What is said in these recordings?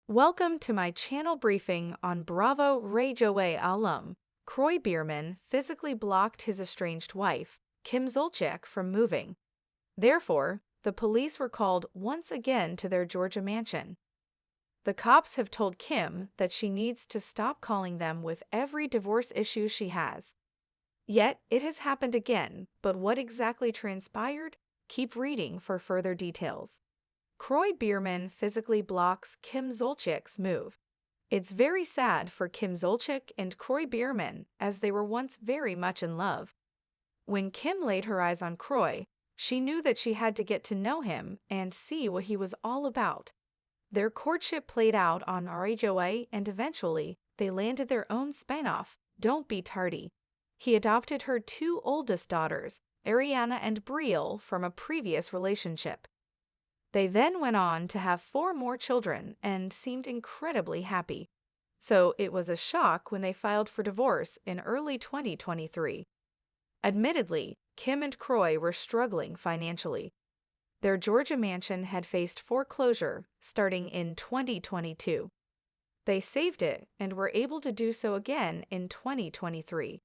Welcome to my channel briefing on bravotv alum. Kroy Biermann physically blocked his estranged wife, Kim Zolciak, from moving. Therefore, the police were called once again to their Georgia mansion. The cops have told Kim that she needs to stop calling them with every divorce issue she has. Yet, it has happened again, but what exactly transpired? Keep reading for further details. Kroy Biermann physically blocks Kim Zolciak's move. It's very sad for Kim Zolciak and Kroy Biermann, as they were once very much in love. When Kim laid her eyes on Kroy, she knew that she had to get to know him and see what he was all about. Their courtship played out on RHOA, and eventually, they landed their own spin-off, Don't Be Tardy. He adopted her two oldest daughters, Ariana and Brielle, from a previous relationship. They then went on to have 4 more children and seemed incredibly happy. So it was a shock when they filed for divorce in early 2023. Admittedly, Kim and Kroy were struggling financially. Their Georgia mansion had faced foreclosure starting in 2022. They saved it and were able to do so again in 2023.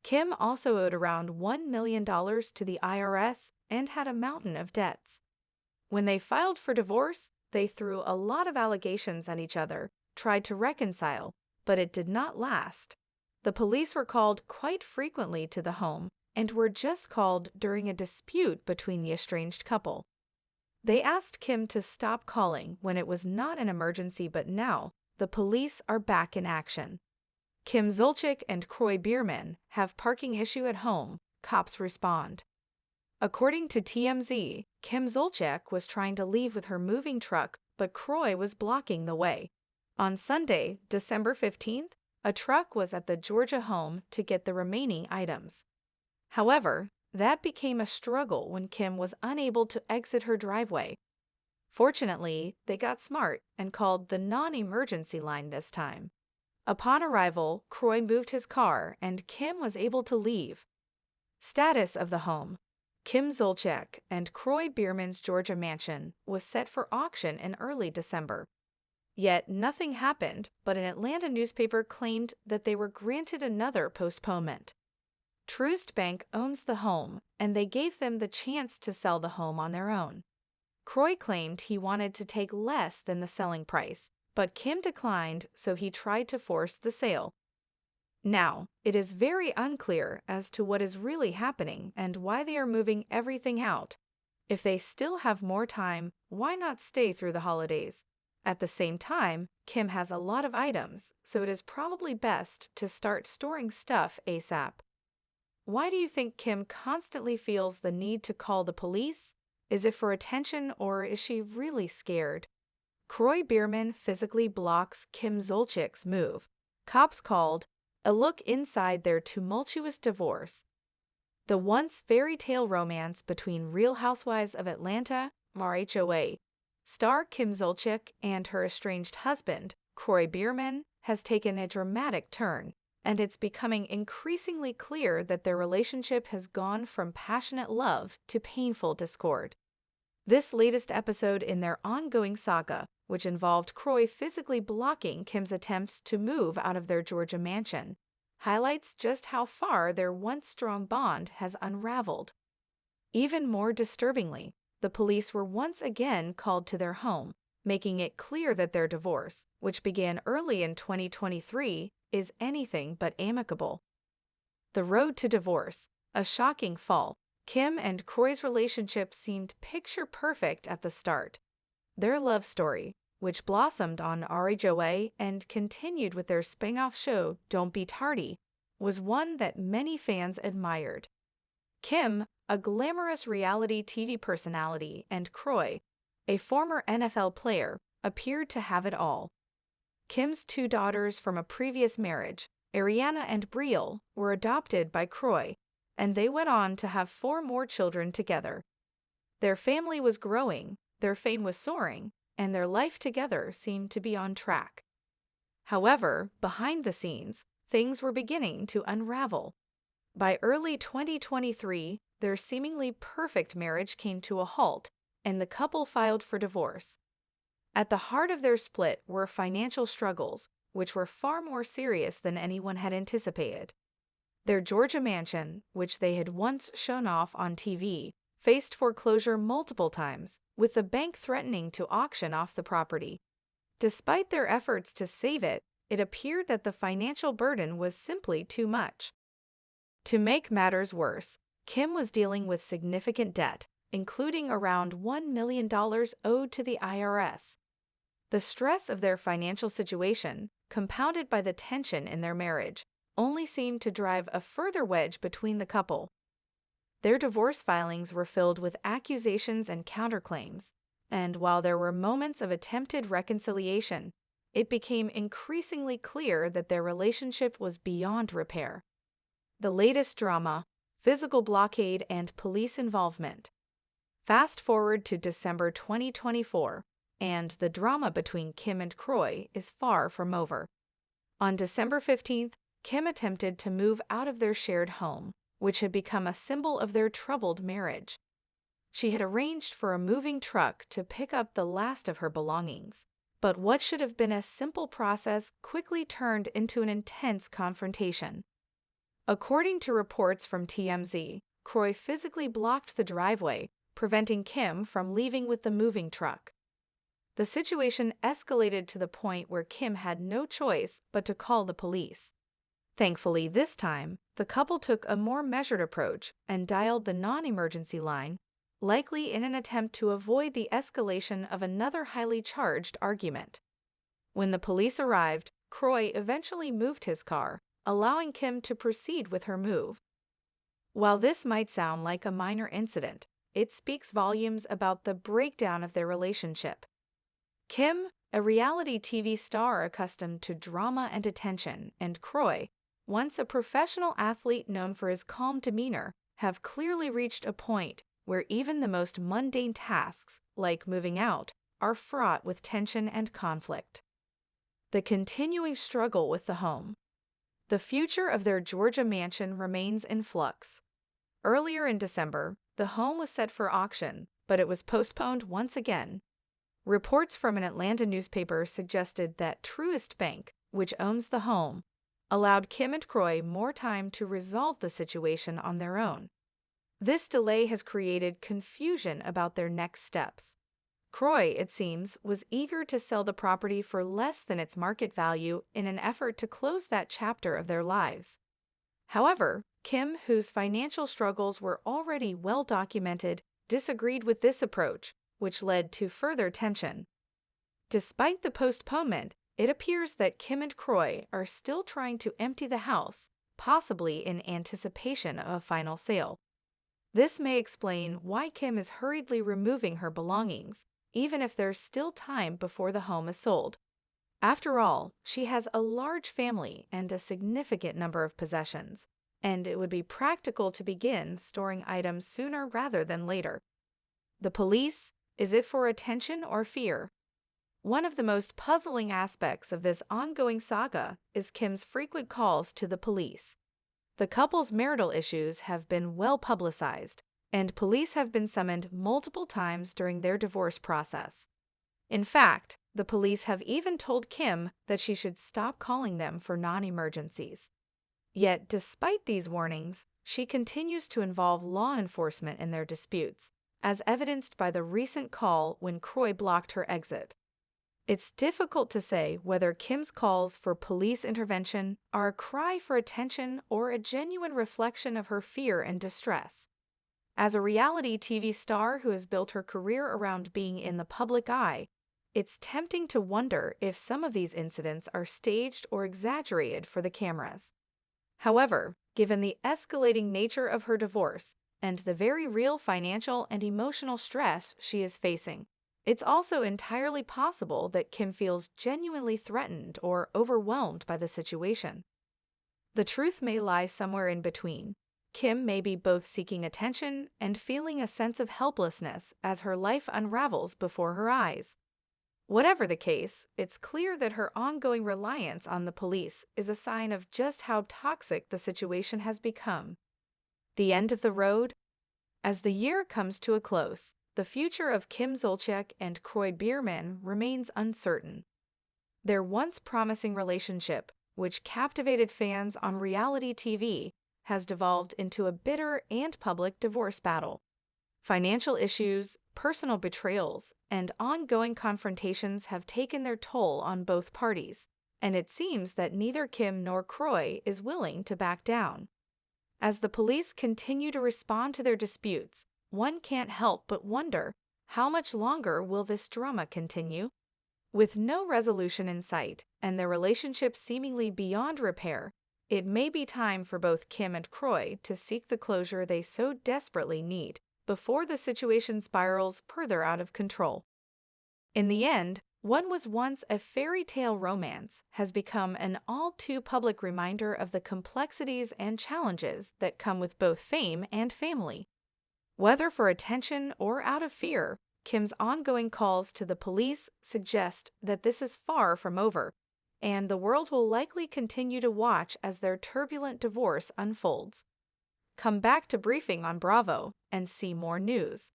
Kim also owed around $1 million to the IRS and had a mountain of debts. When they filed for divorce, they threw a lot of allegations at each other, tried to reconcile, but it did not last. The police were called quite frequently to the home and were just called during a dispute between the estranged couple. They asked Kim to stop calling when it was not an emergency, but now the police are back in action. Kim Zolciak and Kroy Biermann have parking issue at home, cops respond. According to TMZ, Kim Zolciak was trying to leave with her moving truck, but Kroy was blocking the way. On Sunday, December 15th, a truck was at the Georgia home to get the remaining items. However, that became a struggle when Kim was unable to exit her driveway. Fortunately, they got smart and called the non-emergency line this time. Upon arrival, Kroy moved his car and Kim was able to leave. Status of the home: Kim Zolciak and Kroy Biermann's Georgia mansion was set for auction in early December. Yet nothing happened, but an Atlanta newspaper claimed that they were granted another postponement. Truist Bank owns the home, and they gave them the chance to sell the home on their own. Kroy claimed he wanted to take less than the selling price, but Kim declined, so he tried to force the sale. Now, it is very unclear as to what is really happening and why they are moving everything out. If they still have more time, why not stay through the holidays? At the same time, Kim has a lot of items, so it is probably best to start storing stuff ASAP. Why do you think Kim constantly feels the need to call the police? Is it for attention, or is she really scared? Kroy Biermann physically blocks Kim Zolciak's move. Cops called. A look inside their tumultuous divorce. The once fairy tale romance between Real Housewives of Atlanta, RHOA, star Kim Zolciak and her estranged husband, Kroy Biermann, has taken a dramatic turn, and it's becoming increasingly clear that their relationship has gone from passionate love to painful discord. This latest episode in their ongoing saga, which involved Kroy physically blocking Kim's attempts to move out of their Georgia mansion, highlights just how far their once strong bond has unraveled. Even more disturbingly, the police were once again called to their home, making it clear that their divorce, which began early in 2023, is anything but amicable. The road to divorce: a shocking fall. Kim and Kroy's relationship seemed picture-perfect at the start. Their love story, which blossomed on RHOA and continued with their spin-off show Don't Be Tardy, was one that many fans admired. Kim, a glamorous reality TV personality, and Kroy, a former NFL player, appeared to have it all. Kim's 2 daughters from a previous marriage, Ariana and Brielle, were adopted by Kroy, and they went on to have 4 more children together. Their family was growing, their fame was soaring, and their life together seemed to be on track. However, behind the scenes, things were beginning to unravel. By early 2023, their seemingly perfect marriage came to a halt, and the couple filed for divorce. At the heart of their split were financial struggles, which were far more serious than anyone had anticipated. Their Georgia mansion, which they had once shown off on TV, faced foreclosure multiple times, with the bank threatening to auction off the property. Despite their efforts to save it, it appeared that the financial burden was simply too much. To make matters worse, Kim was dealing with significant debt, including around $1 million owed to the IRS. The stress of their financial situation, compounded by the tension in their marriage, only seemed to drive a further wedge between the couple. Their divorce filings were filled with accusations and counterclaims, and while there were moments of attempted reconciliation, it became increasingly clear that their relationship was beyond repair. The latest drama: physical blockade and police involvement. Fast forward to December 2024, and the drama between Kim and Kroy is far from over. On December 15th, Kim attempted to move out of their shared home, which had become a symbol of their troubled marriage. She had arranged for a moving truck to pick up the last of her belongings, but what should have been a simple process quickly turned into an intense confrontation. According to reports from TMZ, Kroy physically blocked the driveway, preventing Kim from leaving with the moving truck. The situation escalated to the point where Kim had no choice but to call the police. Thankfully, this time, the couple took a more measured approach and dialed the non-emergency line, likely in an attempt to avoid the escalation of another highly charged argument. When the police arrived, Kroy eventually moved his car, allowing Kim to proceed with her move. While this might sound like a minor incident, it speaks volumes about the breakdown of their relationship. Kim, a reality TV star accustomed to drama and attention, and Kroy, once a professional athlete known for his calm demeanor, have clearly reached a point where even the most mundane tasks, like moving out, are fraught with tension and conflict. The continuing struggle with the home. The future of their Georgia mansion remains in flux. Earlier in December, the home was set for auction, but it was postponed once again. Reports from an Atlanta newspaper suggested that Truist Bank, which owns the home, allowed Kim and Kroy more time to resolve the situation on their own. This delay has created confusion about their next steps. Kroy, it seems, was eager to sell the property for less than its market value in an effort to close that chapter of their lives. However, Kim, whose financial struggles were already well documented, disagreed with this approach, which led to further tension. Despite the postponement, it appears that Kim and Kroy are still trying to empty the house, possibly in anticipation of a final sale. This may explain why Kim is hurriedly removing her belongings, even if there's still time before the home is sold. After all, she has a large family and a significant number of possessions, and it would be practical to begin storing items sooner rather than later. The police, is it for attention or fear? One of the most puzzling aspects of this ongoing saga is Kim's frequent calls to the police. The couple's marital issues have been well publicized, and police have been summoned multiple times during their divorce process. In fact, the police have even told Kim that she should stop calling them for non-emergencies. Yet, despite these warnings, she continues to involve law enforcement in their disputes, as evidenced by the recent call when Kroy blocked her exit. It's difficult to say whether Kim's calls for police intervention are a cry for attention or a genuine reflection of her fear and distress. As a reality TV star who has built her career around being in the public eye, it's tempting to wonder if some of these incidents are staged or exaggerated for the cameras. However, given the escalating nature of her divorce and the very real financial and emotional stress she is facing, it's also entirely possible that Kim feels genuinely threatened or overwhelmed by the situation. The truth may lie somewhere in between. Kim may be both seeking attention and feeling a sense of helplessness as her life unravels before her eyes. Whatever the case, it's clear that her ongoing reliance on the police is a sign of just how toxic the situation has become. The end of the road? As the year comes to a close, the future of Kim Zolciak and Kroy Biermann remains uncertain. Their once promising relationship, which captivated fans on reality TV, has devolved into a bitter and public divorce battle. Financial issues, personal betrayals, and ongoing confrontations have taken their toll on both parties, and it seems that neither Kim nor Kroy is willing to back down. As the police continue to respond to their disputes, one can't help but wonder, how much longer will this drama continue? With no resolution in sight and their relationship seemingly beyond repair, it may be time for both Kim and Kroy to seek the closure they so desperately need before the situation spirals further out of control. In the end, what was once a fairy tale romance has become an all too public reminder of the complexities and challenges that come with both fame and family. Whether for attention or out of fear, Kim's ongoing calls to the police suggest that this is far from over, and the world will likely continue to watch as their turbulent divorce unfolds. Come back to Briefing on Bravo and see more news.